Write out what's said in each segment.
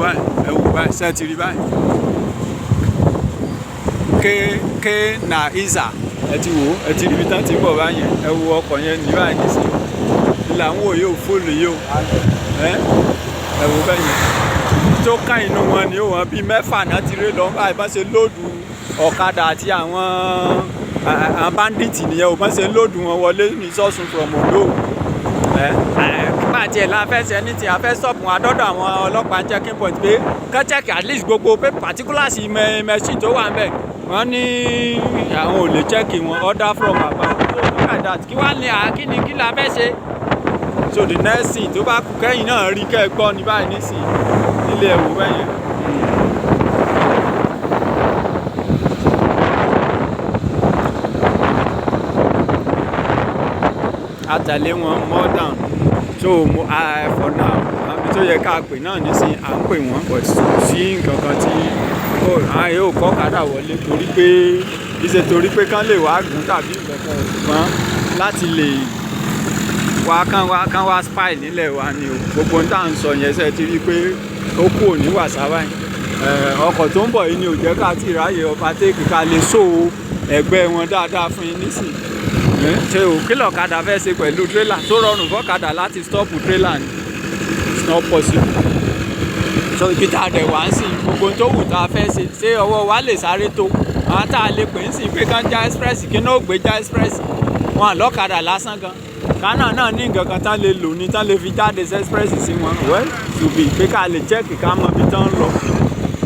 báyìí ẹ wò báyìí ṣé ẹ ti rí báyìí k na iza ẹ ti wò ẹ ti rí ibi tán ti bọ̀ báyẹn ẹ wo ọkọ̀ yẹn ní báyìí nísìnyí làwọn òye ò fóònù yìí o ẹ wò báyẹn tó ká inú wọn ni ó wọn bíi mẹ́fà náà ti rí lọ báyìí bá ṣe lóòdù ọ̀kadà àti àwọn báńdíìtì nìyẹn ò bá ṣe lóòdù wọn wọlé ní sọ́sùn from Ondo pàtì ẹ̀ la fẹ́ ṣe ní ti a fẹ́ stop wọn adọ́dọ̀ àwọn ọlọ́pàá checking point pé kán check at least gbogbo pé particulars machine tó wà ń bẹ̀ wọ́n ní àwọn ò lè check wọn order from above like that kí wá ní àkíní kí la fẹ́ ṣe so the next thing tó bá kù kẹ́yìn náà rí kẹ́ ẹ gbọ́ ní báyìí nísìnyí nílé ẹ̀wò bẹ́yẹn. àtàlé wọn more down so for now àbí tó yẹ ká pè náà nísìnyí à ń pè wọ́n but sí nǹkan kan tí àwọn yóò kọ́ kádà wọlé torí pé ìṣe torí pé kán lè wá gùn tàbí nǹkan kan ṣùgbọ́n láti lè kán wá spy nílẹ̀ wa ni o gbogbo ń tà ń sọ yẹn ṣe ti rí pé ó kù ní wàsáwà ọkọ̀ tó ń bọ̀ yìí ni ò jẹ́ ká ti ráyè overtake ká lè so ẹgbẹ́ wọn dáadáa fún yín nísìnyí ṣe ò kí lọ́kadà fẹ́ ṣe pẹ̀lú tírélà tó rọrùn fọ́kadà láti stọ́ọ̀pù tírélà ni it's not possible so ibi tá a dẹ̀ wá ń sìn gbogbo tó wù tá a fẹ́ ṣe ọwọ́ wa lè sáré tó àwọn tá a lè pè ń sìn pé kán já express kí náà gbé já express wọn lọ́kadà lásán gan kánà náà ní nǹkan kan tán lè lò ní tán lè fi jáde sí express sí wọn well ṣùgbọ́n pé ká lè check ká mọ ibi tán ń lọ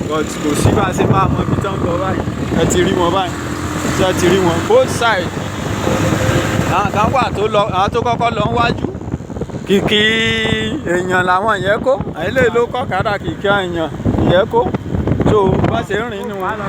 but kò sí bá a ṣe máa mọ ibi tán ń lọ báyìí ẹ ti rí wọn báyìí ṣe ti rí wọn both side àwọn kan wà tó lọ àwọn tó kọ́kọ́ lọ wájú kìkì èèyàn làwọn yẹn kó àìlè ló kọ́ kádà kìkì èèyàn ìyẹn kó so bá ṣe ń rìn nínú wọn.